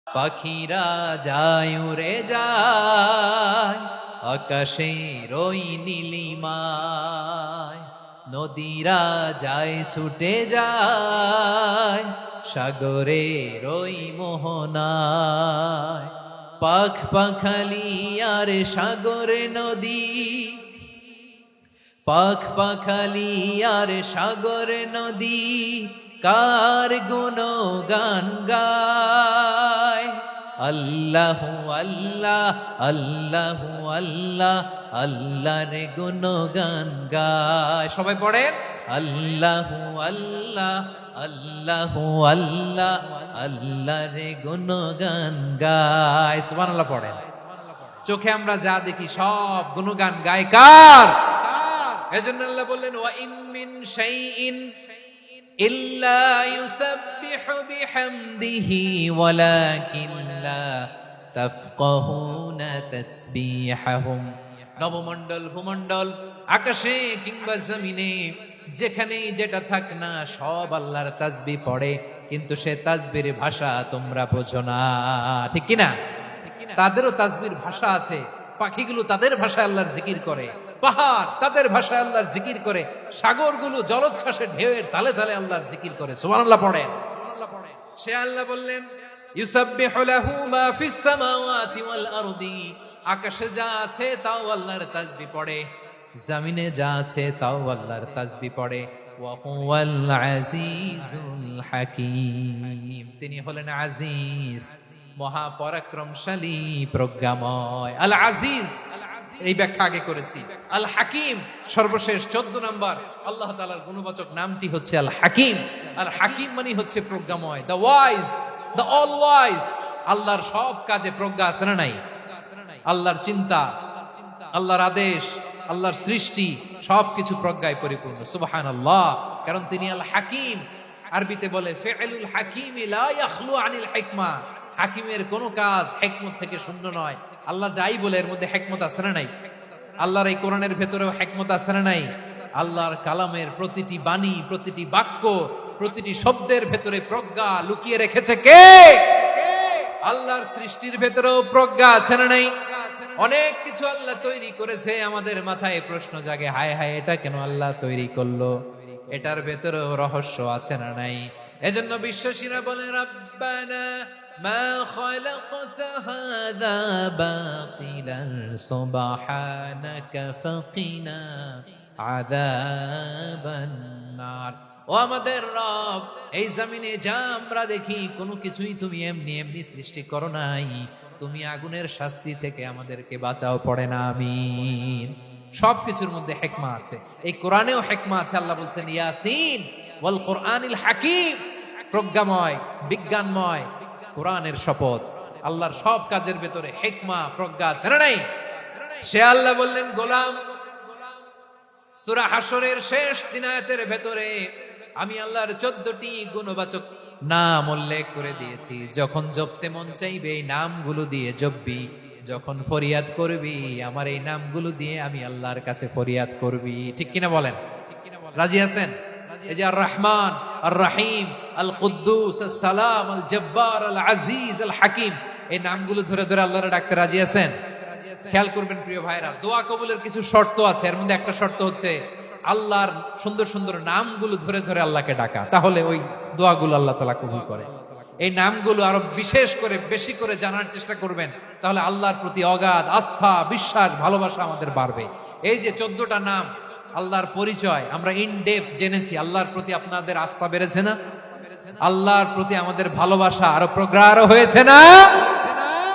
পাখিরা যায় উড়ে যায় আকাশের ওই নীলিমায়, নদীরা যায় ছুটে যায় সাগরের ওই মোহনায়। পাখ পাখালি আর সাগর নদী, পাখ পাখালি আর সাগর নদী কার গুণগান গায়। আল্লাহ আল্লাহ আল্লাহ আল্লাহ আল্লাহর গুণগান গায়। সবাই পড়ে আল্লাহ আল্লাহ আল্লাহ আল্লাহ আল্লাহর গুণগান গায়। সুবহানাল্লাহ পড়েন। চোখে আমরা যা দেখি সব গুণগান গায় কার? এজন্য আল্লাহ বললেন ওয়া ইন মিন শাইইন ইল্লা ইউসাব্বিহু বিহামদিহি ওয়ালাকিন লা তাফকাহুনা তাসবিহাহুম। নবমণ্ডল ভূমণ্ডল আকাশে কিংবা জমিনে যেখানেই যেটা থাক না সব আল্লাহর তাসবিহ পড়ে, কিন্তু সে তাসবির ভাষা তোমরা বোঝো না, ঠিক কি না? তাদেরও তাসবির ভাষা আছে। পাখিগুলো তাদের ভাষায় আল্লাহর জিকির করে, পাহাড় তাদের ভাষায় আল্লাহর জিকির করে, সাগরগুলো জলোচ্ছ্বাসে ঢেউয়ের তালে তালে আল্লাহর জিকির করে। সুবহানাল্লাহ পড়েন। সে আল্লাহ বললেন ইউসাব্বিহু লাহু মা ফিস সামাওয়াতি ওয়াল আরদি, আকাশে যা আছে তাও আল্লাহর তাসবিহ পড়ে, জমিনে যা আছে তাও আল্লাহর তাসবিহ পড়ে। ওয়া হুয়াল আজিজুল হাকীম, তিনি হলেন আজিজ, মহাপরাক্রমশালী, প্রজ্ঞাময়। আল আজিজ এই ব্যাখ্যা আগে করেছি। আল হাকিম সর্বশেষ 14 নম্বর আল্লাহ তাআলার গুণবাচক নামটি হচ্ছে আল হাকিম। আল হাকিম মানে হচ্ছে প্রজ্ঞাময়, the wise, the all wise. আল্লাহর সব কাজে প্রজ্ঞা আছে না নাই? আল্লাহর চিন্তা, আল্লাহর আদেশ, আল্লাহর সৃষ্টি সবকিছু প্রজ্ঞায় পরিপূর্ণ। সুবহানাল্লাহ, কারণ তিনি আল হাকিম। আরবিতে বলে ফিআলুল হাকিমি লা ইয়াখলু আনিল হিকমা, হাকিমের কোন কাজ হিকমত থেকে শূন্য নয়। আল্লাহ যাই বলে এর মধ্যে হিকমত আছে না নাই? আল্লাহর এই কোরআনের ভেতরেও হিকমত আছে না নাই? আল্লাহর কালামের প্রতিটি বাণী, প্রতিটি বাক্য, প্রতিটি শব্দের ভেতরে প্রজ্ঞা লুকিয়ে রেখেছে কে? আল্লাহর সৃষ্টির ভেতরেও প্রজ্ঞা আছে না নাই? অনেক কিছু আল্লাহ তৈরি করেছে, আমাদের মাথায় প্রশ্ন জাগে, হায় হায় এটা কেন আল্লাহ তৈরি করলো? এটার ভেতরেও রহস্য আছে না নাই? এজন্য বিশ্বাসীরা বলে রাব্বানা মা খালাকতা হাযা বাতিলান সুবহানাকা ফাকিনা আযাবান নার। ও আমাদের রব, এই জমিনে যা আমরা দেখি কোনো কিছুই তুমি এমনি এমনি সৃষ্টি করো নাই, তুমি আগুনের শাস্তি থেকে আমাদেরকে বাঁচাও, পড়ে না আমিন। সবকিছুর মধ্যে হিকমা আছে, এই কোরআনেও হিকমা আছে। আল্লাহ বলছেন ইয়াসিন ওয়াল কোরআনিল হাকিম, প্রজ্ঞাময়, বিজ্ঞানময় কোরআনের শপথ। আল্লাহর সব কাজের ভেতরে হিকমা, প্রজ্ঞা আছে না নাই? সে আল্লাহ বললেন গোলাম, সূরা হাশরের শেষ 3 আয়াতের ভেতরে আমি আল্লাহর 14টি গুণবাচক নাম উল্লেখ করে দিয়েছি। যখন জপতে মন চাইবে এই নামগুলো দিয়ে জপবি, যখন ফরিয়াদ করবি আমার এই নামগুলো দিয়ে আমি আল্লাহর কাছে ফরিয়াদ করবি, ঠিক কিনা বলেন? রাজি আছেন? এই যে আর রহমান, আর রহিম, আল কুদ্দুস, আস সালাম, আল জব্বার, আল আজিজ, আল হাকিম, এই নামগুলো ধরে ধরে আল্লাহর ডাকতে রাজি আছেন? খেয়াল করবেন প্রিয় ভাইরা, দোয়া কবুলের কিছু শর্ত আছে। এর মধ্যে একটা শর্ত হচ্ছে আল্লাহর সুন্দর সুন্দর নামগুলো ধরে ধরে আল্লাহকে ডাকা, তাহলে ওই দোয়াগুলো আল্লাহ তাআলা কবুল করে। এই নামগুলো আরো বিশেষ করে বেশি করে জানার চেষ্টা করবেন, তাহলে আল্লাহর প্রতি অগাধ আস্থা, বিশ্বাস, ভালোবাসা আমাদের বাড়বে। এই যে 14টা নাম আল্লাহর পরিচয় আমরা ইন ডেপথ জেনেছি, আল্লাহর প্রতি আপনাদের আস্থা বেড়েছে না? আল্লাহর প্রতি আমাদের ভালোবাসা আরো প্রগাঢ় হয়েছে না?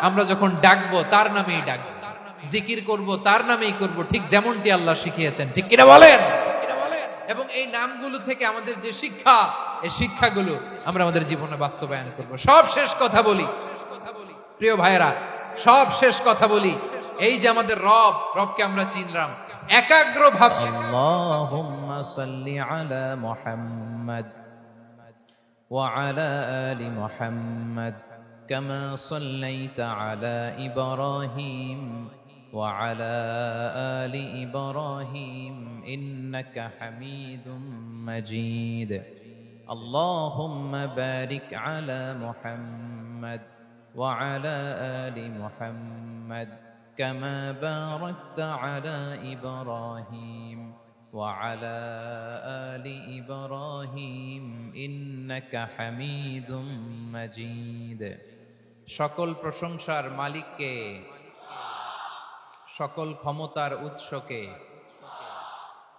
আমরা যখন ডাকবো তার নামেই ডাকবো, জিকির করব তার নামেই করব, ঠিক যেমনটি আল্লাহ শিখিয়েছেন, ঠিক কিনা বলেন? এবং এই নামগুলো থেকে আমাদের যে শিক্ষা, এই শিক্ষাগুলো আমরা আমাদের জীবনে বাস্তবায়ন করব। সব শেষ কথা বলি প্রিয় ভাইরা, সব শেষ কথা বলি, এই যে আমাদের রব, রবকে আমরা চিনলাম একাগ্র ভাবে। আল্লাহুম্মা সাল্লি আলা মুহাম্মাদ ওয়া আলা আলি মুহাম্মাদ কামা সাল্লাইতা আলা ইব্রাহিম وعلى آل إبراهيم إنك حميد مجيد اللهم بارك على محمد وعلى آل محمد كما باركت على إبراهيم وعلى آل إبراهيم إنك حميد مجيد সকল প্রশংসার মালিককে, সকল ক্ষমতার উৎসকে।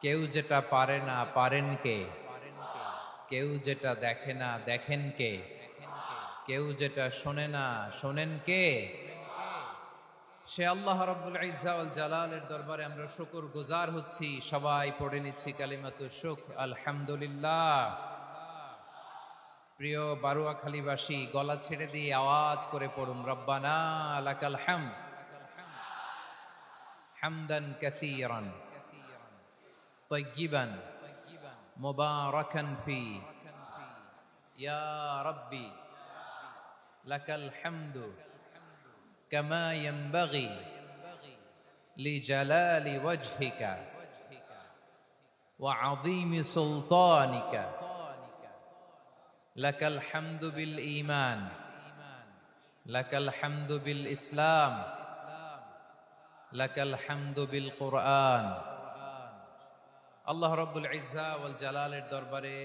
কেউ যেটা পারে না পারেন কে, কেউ যেটা দেখে না দেখেন কে, কেউ যেটা শোনে না শোনেন কে? সে আল্লাহ রাব্বুল ইজ্জা ওয়াল জালালের দরবারে আমরা শুকর গুজার হচ্ছি। সবাই পড়ে নিচ্ছি কালিমাতুশ শুকর, আলহামদুলিল্লাহ। প্রিয় বারুয়াখালীবাসী, গলা ছেড়ে দিয়ে আওয়াজ করে পড়ুন, রব্বানা লাকাল হামদ হামদান কাসীরান তাইয়্যিবান মুবারাকান ফি ইয়া রাব্বি লাকাল হামদু কামা ইয়ানবাগি লিজালালি ওয়াজহিকা ওয়া আযীমি সুলতানিকা। লাকাল হামদু বিল ঈমান, লাকাল হামদু বিল ইসলাম, লাকাল হামদু বিল কুরআন। আল্লাহ রাব্বুল ইজ্জা ওয়াল জালালের দরবারে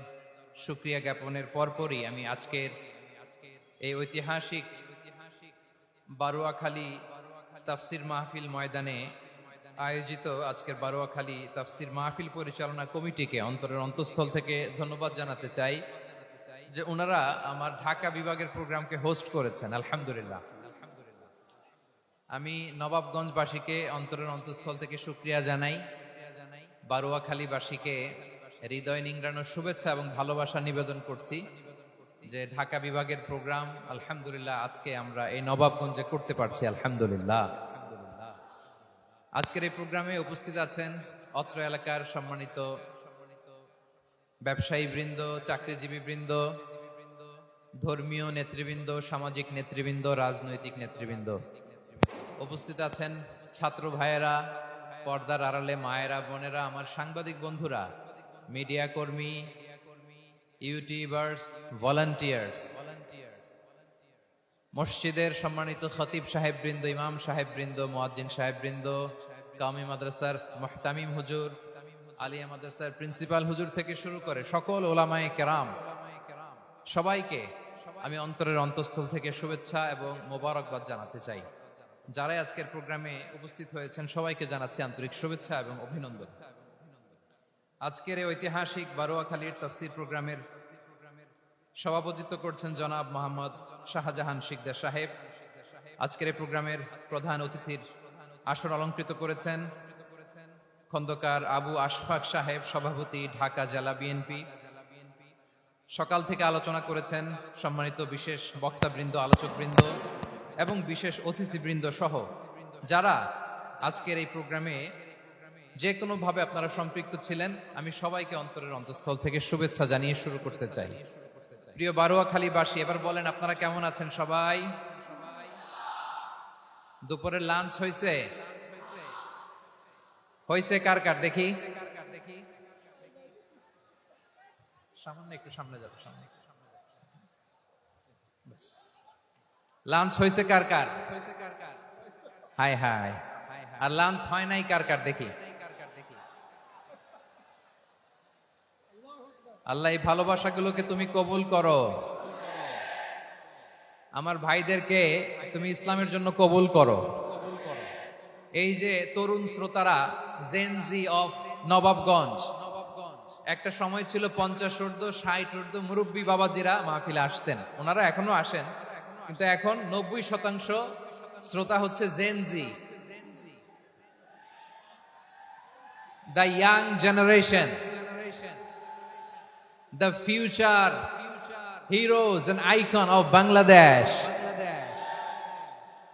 শুকরিয়া জ্ঞাপনের পরপরই আমি আজকের এই ঐতিহাসিক বারুয়াখালী তাফসির মাহফিল ময়দানে আয়োজিত আজকের বারুয়াখালী তাফসির মাহফিল পরিচালনা কমিটিকে অন্তরের অন্তঃস্থল থেকে ধন্যবাদ জানাতে চাই যে ওনারা আমার ঢাকা বিভাগের প্রোগ্রামকে হোস্ট করেছেন। আলহামদুলিল্লাহ। আমি নবাবগঞ্জবাসীকে অন্তরের অন্তঃস্থল থেকে শুকরিয়া জানাই, বারুয়াখালীবাসীকে হৃদয় নিংড়ানো শুভেচ্ছা এবং ভালোবাসা নিবেদন করছি যে ঢাকা বিভাগের প্রোগ্রাম আলহামদুলিল্লাহ আজকে আমরা এই নবাবগঞ্জে করতে পারছি। আলহামদুলিল্লাহ। আজকের এই প্রোগ্রামে উপস্থিত আছেন অত্র এলাকার সম্মানিত ব্যবসায়ী বৃন্দ, চাকরিজীবী বৃন্দ, ধর্মীয় নেতৃবৃন্দ, সামাজিক নেতৃবৃন্দ, রাজনৈতিক নেতৃবৃন্দ। উপস্থিত আছেন ছাত্র ভাইয়েরা, পর্দার আড়ালে মায়েরা, বোনেরা, আমার সাংবাদিক বন্ধুরা, মিডিয়া কর্মী, ইউটিউবার্স, ভলান্টিয়ার্স, মসজিদের সম্মানিত খতিব সাহেব বৃন্দ, ইমাম সাহেব বৃন্দ, মুয়াজ্জিন সাহেব বৃন্দ, কাওমি মাদ্রাসার মুহতামিম হুজুর, আলিয়া মাদ্রাসার প্রিন্সিপাল হুজুর থেকে শুরু করে সকল ওলামায়ে কেরাম, সবাইকে আমি অন্তরের অন্তঃস্থল থেকে শুভেচ্ছা এবং মোবারকবাদ জানাতে চাই। যারাই আজকের প্রোগ্রামে উপস্থিত হয়েছেন সবাইকে জানাচ্ছি আন্তরিক শুভেচ্ছা এবং অভিনন্দন। আজকের এই ঐতিহাসিক বারুয়াখালীর তাফসীর প্রোগ্রামের সভাপতিত্ব করছেন জনাব মোহাম্মদ শাহজাহান শিকদার সাহেব। আজকের এই প্রোগ্রামের প্রধান অতিথির আসন অলংকৃত করেছেন খন্দকার আবু আশফাক সাহেব, সভাপতি, ঢাকা জেলা বিএনপি। সকাল থেকে আলোচনা করেছেন সম্মানিত বিশেষ বক্তাবৃন্দ, আলোচকবৃন্দ এবং বিশেষ অতিথিবৃন্দ সহ যারা আজকের এই প্রোগ্রামে যে কোনো ভাবে আপনারা সম্পৃক্ত ছিলেন, আমি সবাইকে অন্তরের অন্তঃস্থল থেকে শুভেচ্ছা জানিয়ে শুরু করতে চাই। প্রিয় বারুয়াখালীবাসী, এবার বলেন আপনারা কেমন আছেন সবাই? দুপুরের লাঞ্চ হয়েছে? হয়েছে কার কার দেখি? সামনে একটু সামনে যাবে, সামনে একটু সামনে যাবে। লাঞ্চ হয়েছে কার কার? হাই হাই। আর লাঞ্চ হয় নাই কার কার দেখি? আল্লাহ এই ভালোবাসাগুলোকে তুমি কবুল করো। আমার ভাইদেরকে তুমি ইসলামের জন্য কবুল করো। এই যে তরুণ শ্রোতারা, জেনজি অফ নবাবগঞ্জ, একটা সময় ছিল 50 ঊর্ধ্ব 60 ঊর্ধ্ব মুরব্বী বাবাজিরা মাহফিলে আসতেন, ওনারা এখনো আসেন, কিন্তু এখন 90% শ্রোতা হচ্ছে Gen Z, the young generation, the future heroes and icon of Bangladesh.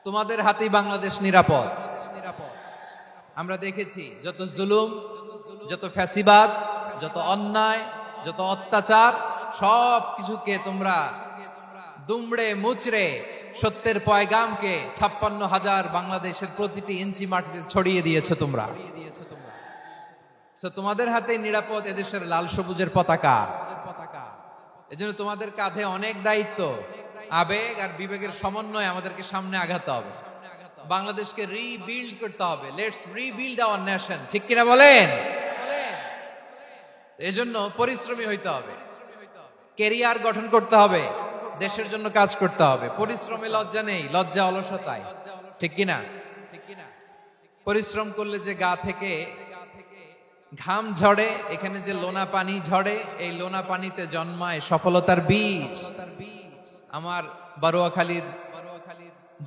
তোমাদের হাতেই বাংলাদেশ নিরাপদ। আমরা দেখেছি যত জুলুম, যত ফ্যাসিবাদ, যত অন্যায়, যত অত্যাচার, সব কিছুকে তোমরা দুমড়ে মুচড়ে সত্যের পয়গামকে 56,000 বাংলাদেশের প্রতিটি ইঞ্চি মাটিতে ছড়িয়ে দিয়েছো তোমরা। তোমাদের হাতে নিরাপদ এদেশের লাল সবুজের পতাকা। এজন্য তোমাদের কাঁধে অনেক দায়িত্ব। আবেগ আর বিবেকের সমন্বয়ে আমাদেরকে সামনে আগাতে হবে। বাংলাদেশকে রিবিল্ড করতে হবে। লেটস রিবিল্ড আওয়ার নেশন, ঠিক কিনা বলেন? এজন্য পরিশ্রমী হইতে হবে, কেরিয়ার গঠন করতে হবে, দেশের জন্য কাজ করতে হবে। পরিশ্রমে লজ্জা নেই, লজ্জা অলসতায়, ঠিক কিনা? পরিশ্রম করলে যে গা থেকে ঘাম ঝরে, এখানে যে লোনা পানি ঝরে, এই লোনা পানিতে জন্মায় সফলতার বীজ। আমার বারুয়াখালীর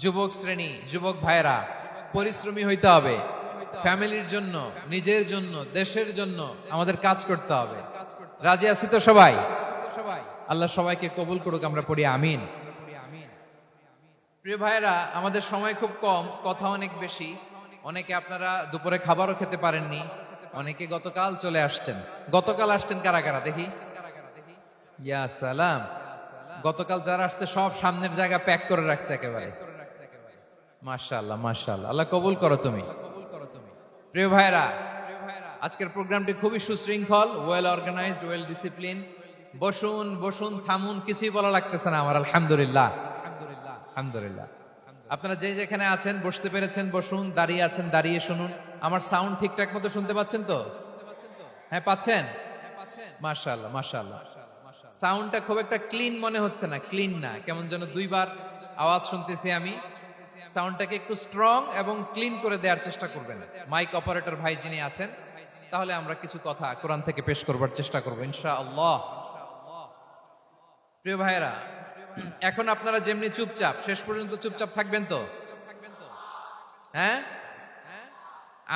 যুবক শ্রেণী, যুবক ভাইরা, পরিশ্রমী হইতে হবে। ফ্যামিলির জন্য, নিজের জন্য, দেশের জন্য আমাদের কাজ করতে হবে। রাজি আছি তো সবাই? আল্লাহ সবাইকে কবুল করুক, আমরা পড়ি আমিন। প্রিয় ভাইরা, আমাদের সময় খুব কম, কথা অনেক বেশি। অনেকে আপনারা দুপুরে খাবারও খেতে পারেননি, অনেকে গতকাল চলে আসছেন। গতকাল আসছেন কারা কারা দেখি? ইয়া সালাম। গতকাল যারা আসছে সব সামনের জায়গা প্যাক করে রাখছে একেবারে। মাশাআল্লাহ, মাশাআল্লাহ, আল্লাহ কবুল করো তুমি। প্রিয় ভাইরা, আজকের প্রোগ্রামটি খুবই সুশৃঙ্খল, ওয়েল অর্গানাইজড, ওয়েল ডিসিপ্লিন। বসুন বসুন, থামুন, কিছুই বলা লাগতেছে না আমার। আলহামদুলিল্লাহ, আলহামদুলিল্লাহ। আপনারা যে যেখানে আছেন বসতে পেরেছেন বসুন, দাঁড়িয়ে আছেন দাঁড়িয়ে শুনুন। আমার সাউন্ড ঠিকঠাক মতো শুনতে পাচ্ছেন তো? হ্যাঁ, পাচ্ছেন? মাশাআল্লাহ, মাশাআল্লাহ। সাউন্ডটা খুব একটা ক্লিন মনে হচ্ছে না, ক্লিন না, কেমন যেন দুইবার আওয়াজ শুনতেছি আমি। সাউন্ডটাকে একটু স্ট্রং এবং ক্লিন করে দেওয়ার চেষ্টা করবেন মাইক অপারেটর ভাই যিনি আছেন। তাহলে আমরা কিছু কথা কোরআন থেকে পেশ করবার চেষ্টা করবো ইনশাআল্লাহ। প্রিয় ভাইরা, এখন আপনারা যেমনি চুপচাপ, শেষ পর্যন্ত চুপচাপ থাকবেন তো? হ্যাঁ,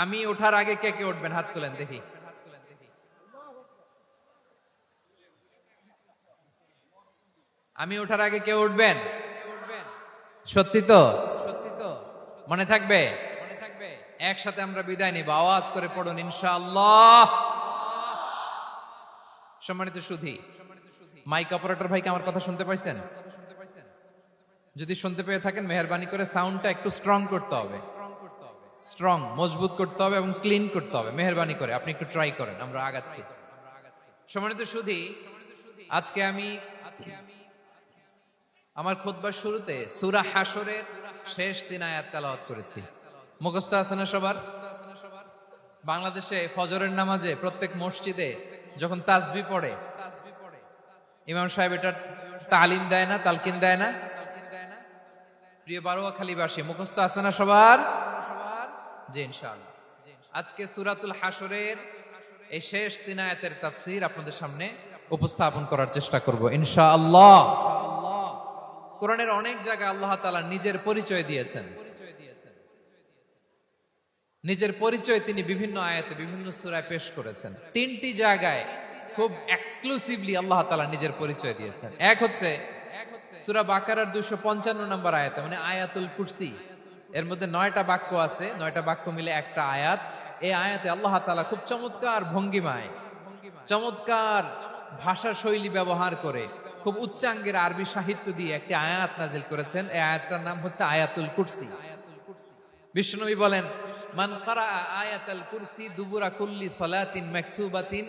আমি ওঠার আগে কে কে উঠবেন হাত তুলেন দেখি। আমি ওঠার আগে কেউ উঠবেন? সত্যি তো? মনে থাকবে? একসাথে আমরা বিদায় নিব, আওয়াজ করে পড়ুন ইনশাআল্লাহ। সম্মানিত সুধী, মাইক অপারেটর ভাইকে আমার কথা শুনতে পাইছেন? যদি শুনতে পেয়ে থাকেন মেহেরবানি করে সাউন্ডটা একটু স্ট্রং করতে হবে, স্ট্রং মজবুত করতে হবে এবং ক্লিন করতে হবে। মেহেরবানি করে আপনি একটু ট্রাই করেন, আমরা আগাচ্ছি। সম্মানিত সুধী, আজকে আমি আমার খুতবার শুরুতে সূরা হাশরের শেষ 3 আয়াত তেলাওয়াত করেছি। মুখস্থ আছে না সবার? বাংলাদেশে ফজরের নামাজে প্রত্যেক মসজিদে যখন তাসবিহ পড়ে, ইমাম সাহেব এটা তালিম দেয় না, তালকিন দেয় না? প্রিয় বারুয়াখালীবাসী, মুখস্থ আছে না সবার? জি ইনশাআল্লাহ। আজকে সূরাতুল হাশরের এই শেষ 3 আয়াতের তাফসীর আপনাদের সামনে উপস্থাপন করার চেষ্টা করব ইনশাআল্লাহ। কোরআনের অনেক জায়গায় আল্লাহ তাআলা নিজের পরিচয় দিয়েছেন। নিজের পরিচয় তিনি বিভিন্ন আয়াতে বিভিন্ন সূরায় পেশ করেছেন। 3টি জায়গায় খুব এক্সক্লুসিভলি আল্লাহ তাআলা নিজের পরিচয় দিয়েছেন। এক হচ্ছে সূরা বাকারার 255 নম্বর আয়াতে, মানে আয়াতুল কুরসি। এর মধ্যে 9টা বাক্য আছে, 9টা বাক্য মিলে একটা আয়াত। এই আয়াতে আল্লাহ তাআলা খুব চমৎকার ভঙ্গিমায়, চমৎকার ভাষা শৈলী ব্যবহার করে, খুব উচ্চাঙ্গের আরবি সাহিত্য দিয়ে একটি আয়াত নাজিল করেছেন। এই আয়াতটার নাম হচ্ছে আয়াতুল কুরসি। বিশ্বনবী বলেন, মান ক্বারাআ আয়াতাল কুরসি দুবুরা কুল্লি সালাতিন মাকতুবাতিন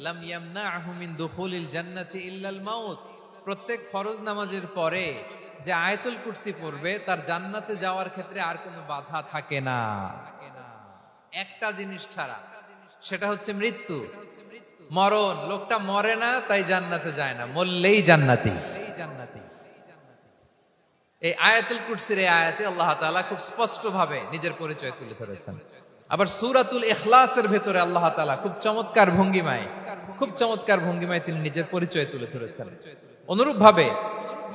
লাম ইয়ামনাহু মিন দুখুলিল জান্নাতি ইল্লাল মাউত। প্রত্যেক ফরজ নামাজের পরে যে আয়াতুল কুরসি পড়বে তার জান্নাতে যাওয়ার ক্ষেত্রে আর কোনো বাধা থাকে না, একটা জিনিস ছাড়া, সেটা হচ্ছে মৃত্যু, মরণ। লোকটা মরে না তাই জান্নাতে যায় না, মরলেই জান্নাতি। এই আয়াতুল কুরসির এই আয়াতে আল্লাহ তাআলা খুব স্পষ্ট ভাবে নিজের পরিচয় তুলে ধরেছেন। আবার সূরাতুল ইখলাসের ভেতরে আল্লাহ তাআলা খুব চমৎকার ভঙ্গিমায় তিনি নিজের পরিচয় তুলে ধরেছেন। অনুরূপ ভাবে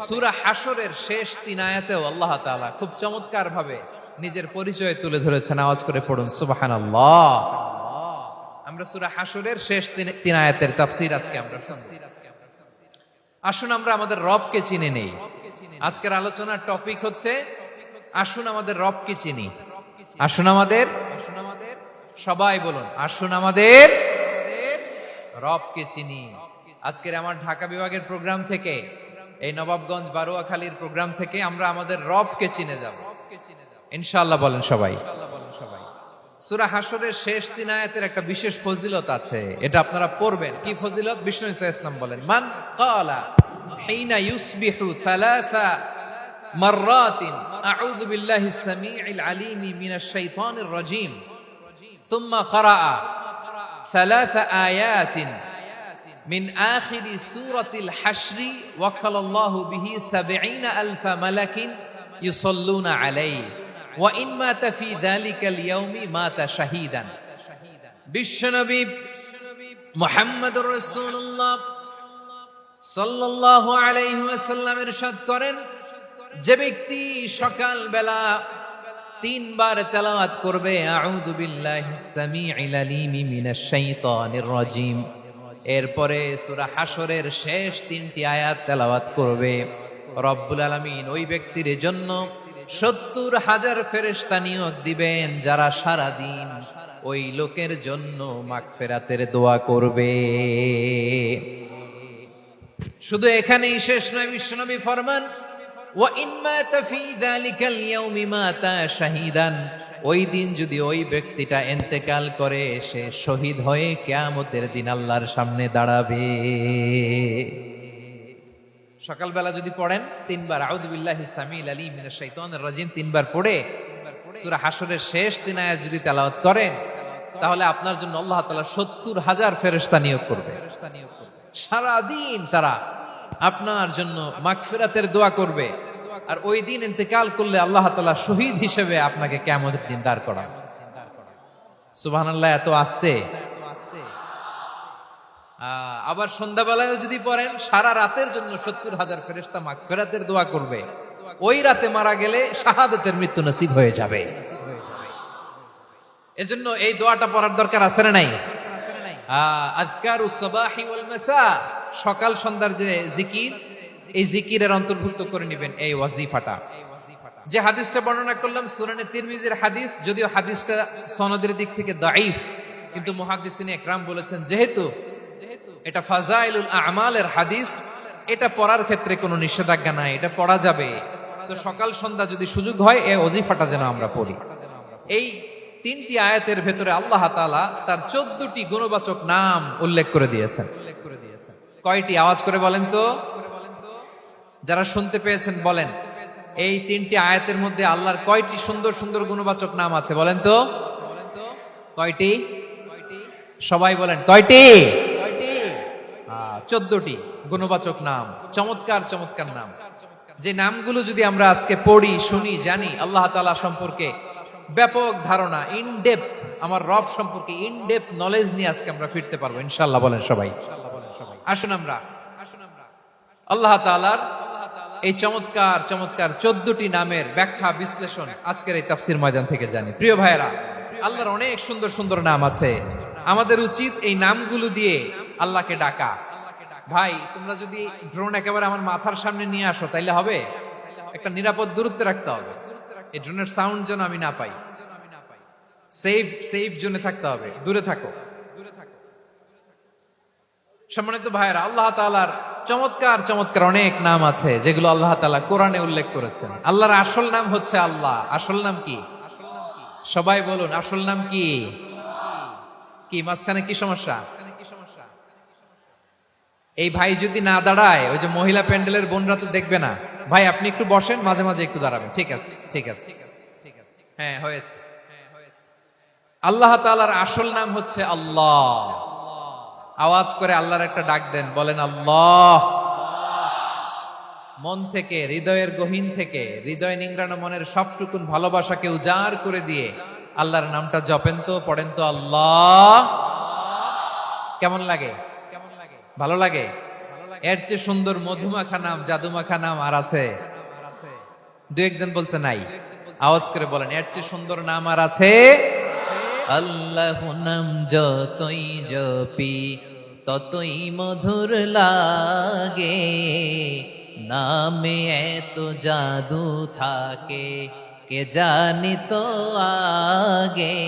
সূরা হাশরের শেষ 3 আয়াতেও আল্লাহ তাআলা খুব চমৎকার ভাবে নিজের পরিচয় তুলে ধরেছেন। আওয়াজ করে পড়ুন সুবহানাল্লাহ। আমরা সূরা হাশরের শেষ 3 আয়াতের তাফসীর আজকে আমরা শুনব। আসুন আমরা আমাদের রবকে চিনে নেই। আজকের আলোচনার টপিক হচ্ছে আসুন আমাদের রবকে চিনি। আসুন আমাদের, সবাই বলুন, আসুন আমাদের রবকে চিনি। আজকের আমার ঢাকা বিভাগের প্রোগ্রাম থেকে, এই নবাবগঞ্জ বারুয়াখালীর প্রোগ্রাম থেকে আমরা আমাদের রবকে চিনে যাব ইনশাআল্লাহ। বলেন সবাই। সূরা হাশরের শেষ 3 আয়াতের একটা বিশেষ ফজিলত আছে, এটা আপনারা পড়বেন। কি ফজিলত? বিষ্ণু ইসা ইসলাম বলেন, মান ক্বালা হিনা ইউসবিহু সালাসা মাররাতিন আউযু বিল্লাহিস সামিউল আলিম মিনাশ শাইতানির রাজীম সুম্মা ক্বারাআ ثلاث آيات من آخر سورة الحشر وكل الله به 70,000 ملك يصلون عليه وإن مات في ذلك اليوم مات شهيدا বিশ্বনবী মুহাম্মদুর রাসূলুল্লাহ সাল্লাল্লাহু আলাইহি ওয়াসাল্লাম ইরশাদ করেন, যে ব্যক্তি সকাল বেলা 3 বার তেলাওয়াত করবে আউযু বিল্লাহিস সামিউল আলিম মিনাশ শাইতানির রাজীম, এরপরে সূরা হাশরের শেষ 3টি আয়াত তেলাওয়াত করবে, রব্বুল আলামিন ওই ব্যক্তির জন্য 70,000 ফেরেশতা নিয়োগ দিবেন যারা সারা দিন ওই লোকের জন্য মাগফিরাতের দোয়া করবে। শুধু এখানেই শেষ নয়, বিশ্বনবী ফরমান ওয়া ইন মাতা ফি যালিকাল ইয়াউমি মাতা শাহীদান, ওই দিন যদি ওই ব্যক্তিটা ইন্তেকাল করে সে শহীদ হয়ে কিয়ামতের দিন আল্লাহর সামনে দাঁড়াবে। সকালবেলা যদি পড়েন 3 বার আউযু বিল্লাহিস সামিউল আলিম মিনাশ শাইতানির রাজীম 3 বার পড়ে সূরা হাশরের শেষ 3 আয়াত যদি তেলাওয়াত করেন, তাহলে আপনার জন্য আল্লাহ তাআলা 70,000 ফেরেশতা নিয়োগ করবে। সারা দিন তারা আপনার জন্য মাগফিরাতের দোয়া করবে, আর ওই দিন ইন্তেকাল করলে আল্লাহ তাআলা শহীদ হিসেবে আপনাকে কিয়ামতের দিন দাঁড় করাবে। সুবহানাল্লাহ, এত আস্তে। আবার সন্ধ্যাবেলায় যদি পড়েন, সারা রাতের জন্য 70,000 ফেরেশতা মাগফিরাতের দোয়া করবে। ওই রাতে মারা গেলে শাহাদাতের মৃত্যু নসিব হয়ে যাবে। এজন্য এই দোয়াটা পড়ার দরকার আছে না নাই? আযকারুস সাবাহি ওয়াল মাসা, সকাল সন্ধ্যার যে জিকির, এই জিকিরের অন্তর্ভুক্ত করে নেবেন এই ওয়াজিফাটা। যে হাদিসটা বর্ণনা করলাম সুনানে তিরমিজির হাদিস, যদিও হাদিসটা সনদের দিক থেকে দাঈফ, কিন্তু মুহাদ্দিসিনে ইকরাম বলেছেন যেহেতু এটা ফাজাইলুল আমালের হাদিস, এটা পড়ার ক্ষেত্রে কোনো নিষেধাজ্ঞা নাই, এটা পড়া যাবে। সকাল সন্ধ্যা যদি সুযোগ হয় এই ওয়াজিফাটা যেন আমরা পড়ি। এই 3টি আয়াতের ভেতরে আল্লাহ তাআলা তার 14টি গুণবাচক নাম উল্লেখ করে দিয়েছেন। কয়টি? আওয়াজ করে বলেন তো, যারা শুনতে পেয়েছেন বলেন। এই 3টি আয়াতের মধ্যে আল্লাহর কয়টি সুন্দর সুন্দর গুণবাচক নাম আছে বলেন তো? কয়টি? সবাই বলেন কয়টি? 14টি গুণবাচক নাম, চমৎকার চমৎকার নাম। যে নামগুলো যদি আমরা আজকে পড়ি, শুনি, জানি, আল্লাহ তাআলা সম্পর্কে ব্যাপক ধারণা, ইন ডেপথ, আমার রব সম্পর্কে ইন ডেপথ নলেজ নিয়ে আজকে আমরা ফিরতে পারবো ইনশাআল্লাহ। বলেন সবাই। আসুন আমরা আল্লাহ তাআলার এই চমৎকার চমৎকার 14টি নামের ব্যাখ্যা বিশ্লেষণ আজকের এই তাফসীর ময়দান থেকে জানি। প্রিয় ভাইয়েরা, আল্লাহর অনেক সুন্দর সুন্দর নাম আছে, আমাদের উচিত এই নামগুলো দিয়ে আল্লাহকে ডাকা। ভাই, তোমরা যদি ড্রোন একেবারে আমার মাথার সামনে নিয়ে আসো তাইলে হবে? একটা নিরাপদ দূরত্বে রাখতে হবে, এই ড্রোনের সাউন্ড যেন আমি না পাই। সেফ জোনে থাকতে হবে, দূরে থাকো। সম্মানিত ভাইয়েরা, আল্লাহ তাআলার চমৎকার চমৎকার অনেক নাম আছে যেগুলো আল্লাহ তাআলা কোরআনে উল্লেখ করেছেন। আল্লাহর আসল নাম হচ্ছে আল্লাহ। আসল নাম কি? সবাই বলুন, আসল নাম কি? কি মাঝখানে কি সমস্যা? এই ভাই যদি না দাঁড়ায়, ওই যে মহিলা প্যান্ডেলের বোনরা তো দেখবে না। ভাই আপনি একটু বসেন, মাঝে মাঝে একটু দাঁড়াবেন। ঠিক আছে, ঠিক আছে, হ্যাঁ হয়েছে। আল্লাহ তাআলার আসল নাম হচ্ছে আল্লাহ। আওয়াজ করে আল্লাহর একটা ডাক দেন, বলেন আল্লাহ। মন থেকে, হৃদয়ের গহীন থেকে, হৃদয় নিংড়ানো মনের সবটুকুন ভালোবাসাকে উজাড় করে দিয়ে আল্লাহর নামটা জপেন তো, পড়েন তো আল্লাহ। কেমন লাগে? ভালো লাগে? এর চেয়ে সুন্দর মধুমাখা নাম, জাদুমাখা নাম আর আছে? দু একজন বলছে নাই। আওয়াজ করে বলেন, এর চেয়ে সুন্দর নাম আর আছে? আল্লাহ নাম যতই জপি ততই মধুর লাগে, নামে এত জাদু থাকে কে জানি তো আগে।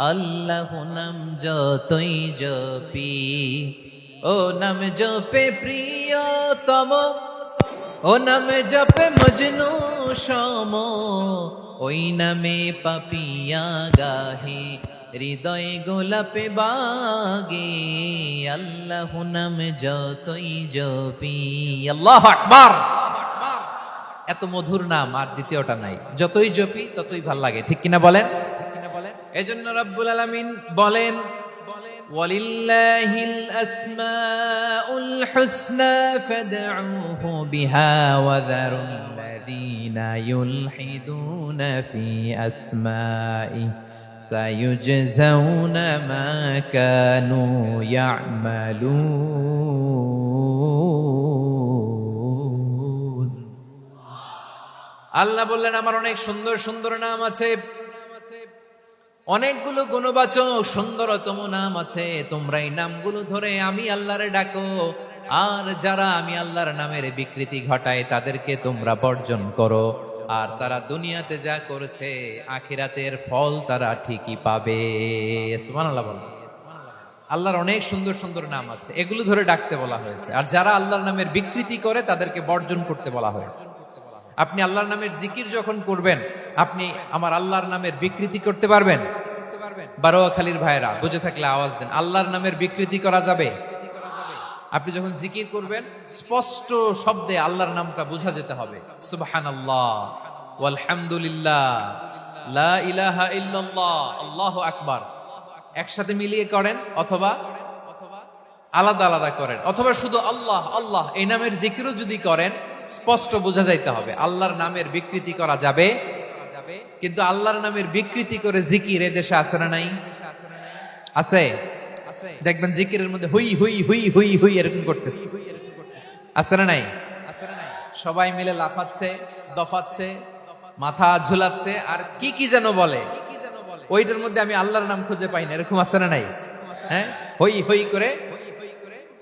আল্লাহ নাম যতই জপি, ও নাম জপে প্রিয়তম, ও নামে জপে মজনু সম, ওই নামে পাপিয়া গাহে হৃদয় গোলাপে বাগে আল্লাহ নাম যতই জপি। আল্লাহু আকবার। এত মধুর নাম আর দ্বিতীয়টা নাই, যতই জপি ততই ভাল লাগে, ঠিক কিনা বলেন? এজন্য রব্বুল আলামিন বলেন ওয়ালিল্লাহিল আসমাউল হুসনা ফাদউহু বিহা ওয়া যারুল্লাযীনা ইউলহিদুনা ফি আসমাই সায়ুজজাউনা মা কানু ইয়ামালুন। আল্লাহ বললেন আমার অনেক সুন্দর সুন্দর নাম আছে, অনেকগুলো গুণবাচক সুন্দরতম নাম আছে, তোমরা এই নামগুলো ধরে আমি আল্লাহরে ডাকো, আর যারা আমি আল্লাহর নামের বিকৃতি ঘটায় তাদেরকে তোমরা বর্জন করো, আর তারা দুনিয়াতে যা করেছে আখিরাতের ফল তারা ঠিকই পাবে। সুবহানাল্লাহ বলেন। আল্লাহর অনেক সুন্দর সুন্দর নাম আছে, এগুলো ধরে ডাকতে বলা হয়েছে, আর যারা আল্লাহর নামের বিকৃতি করে তাদেরকে বর্জন করতে বলা হয়েছে। আপনি আল্লাহর নামের জিকির যখন করবেন, আপনি আমার আল্লাহর নামের বিকৃতি করতে পারবেন? বারোয়াখালীর ভাইরা বুঝে থাকলে আওয়াজ দেন, আল্লাহর নামের বিকৃতি করা যাবে? আপনি যখন জিকির করবেন স্পষ্ট শব্দে আল্লাহর নামটা বোঝা যেতে হবে। সুবহানাল্লাহ, ওয়ালহামদুলিল্লাহ, লা ইলাহা ইল্লাল্লাহ, আল্লাহু আকবার একসাথে মিলিয়ে করেন, অথবা আলাদা আলাদা করেন, অথবা শুধু আল্লাহ আল্লাহ এই নামের জিকিরও যদি করেন স্পষ্ট বোঝা যাইতে হবে। আল্লাহর নামের বিকৃতি করা যাবে, কিন্তু আল্লাহর নামের বিকৃতি করে জিকির এদেশে আছে না নাই? আছে। দেখবেন জিকিরের মধ্যে হুই হুই হুই হুই হুই এরকম করতেছে, আছে না নাই? সবাই মিলে লাফাচ্ছে, দফাচ্ছে, মাথা ঝুলাচ্ছে, আর কি কি যেন বলে, ওইটার মধ্যে আমি আল্লাহর নাম খুঁজে পাই না, এরকম আছে না নাই? হ্যাঁ, হই হই করে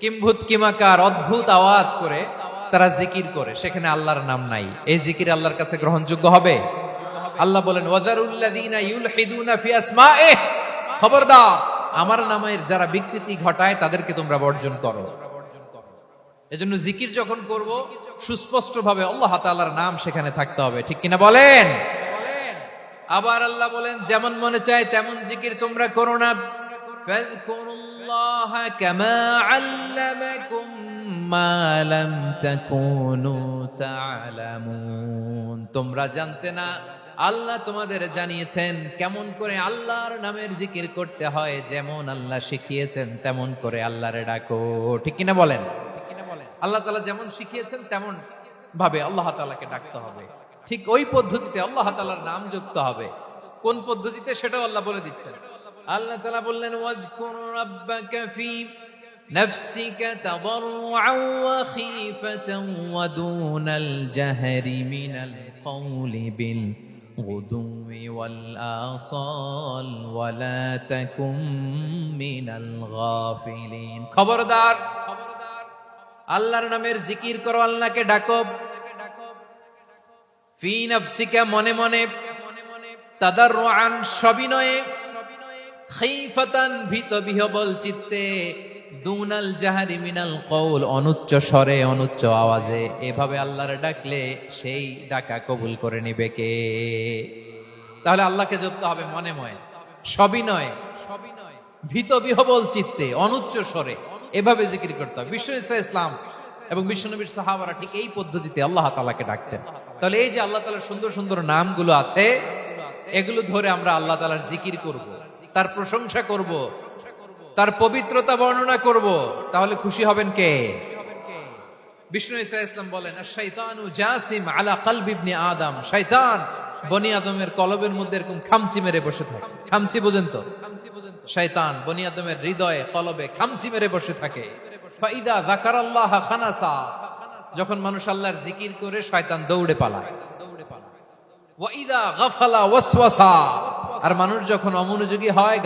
কিম্ভূত কিমাকার অদ্ভুত আওয়াজ করে তারা জিকির করে, সেখানে আল্লাহর নাম নাই। এই জিকির আল্লাহর কাছে গ্রহণযোগ্য হবে? আল্লাহ বলেন ওয়াযারুল্লাযীনা ইউলহিদুনা ফি আসমাইহি, খবরদার আমার নামের যারা বিকৃতি ঘটায় তাদেরকে তোমরা বর্জন করো। এজন্য জিকির যখন করব সুস্পষ্ট ভাবে আল্লাহ তাআলার নাম সেখানে থাকতে হবে, ঠিক কিনা বলেন? আবার আল্লাহ বলেন যেমন মনে চায় তেমন জিকির তোমরা করো না। ফাযকুরুল্লাহা কামা আল্লামাকুম মা লাম তাকুনু তা'লামুন, তোমরা জানতে না, আল্লাহ তোমাদের জানিয়েছেন কেমন করে আল্লাহর নামের জিকির করতে হয়, যেমন আল্লাহ শিখিয়েছেন তেমন করে আল্লাহরে ডাকো, ঠিক কিনা বলেন? আল্লাহ তাআলা যেমন শিখিয়েছেন তেমন ভাবে আল্লাহ তাআলাকে ডাকতে হবে, ঠিক ওই পদ্ধতিতে আল্লাহ তাআলার নাম যুক্ত হবে। কোন পদ্ধতিতে সেটাও আল্লাহ বলে দিচ্ছেন। আল্লাহ তাআলা বললেন ওয়াজকুর রাব্বাকা ফি নাফসিকা তাদাররুআন ওয়া খীফাতান ওয়া দুনাল জাহরি মিনাল কওলি বিল গুদুই ওয়াল আসাল ওয়া লা তাকুম মিনাল গাফিলিন। খবরদার আল্লাহর নামের জিকির করো, আল্লাহকে ডাকো। ফি নাফসিকা মনে মনে, তাদাররুআন সবিনয়ে, খীফাতান ভীত বিহবল চিত্তে, দুনাল জাহরি মিনাল কওল অনুচ্চ স্বরে অনুচ্চ আওয়াজে। এভাবে আল্লাহরে ডাকলে সেই ডাকা কবুল করে নিবে কে? তাহলে আল্লাহকে জপতে হবে মনে মনে, সবিনয়ে, ভীত বিহবল চিত্তে, অনুচ্চ স্বরে, এভাবে জিকির করতে হবে। বিশ্ব ইসলাম এবং বিশ্বনবীর সাহাবারা ঠিক এই পদ্ধতিতে আল্লাহ তাআলাকে ডাকতেন। তাহলে এই যে আল্লাহ তাআলার সুন্দর সুন্দর নামগুলো আছে, এগুলো ধরে আমরা আল্লাহ তাআলার জিকির করব, তার প্রশংসা করব, তার পবিত্রতা বর্ণনা করব, তাহলে খুশি হবেন কে? বিষ্ণু ঈসা ইসলাম বলেন আশ-শাইতানু জাসিম আলা কলবি ইবনে আদম, শয়তান বনি আদমের কলবের মধ্যে এরকম খামচি মেরে বসে থাকে। খামচি বুঝেন তো? শয়তান বনি আদমের হৃদয়ে কলবে খামচি মেরে বসে থাকে। ফাইদা যাকারাল্লাহ খানাসা, যখন মানুষ আল্লাহর জিকির করে শয়তান দৌড়ে পালায়। ওয়া ইদা গাফালা ওয়াসওয়াসা, আর মানুষ যখন অমনোযোগী হয়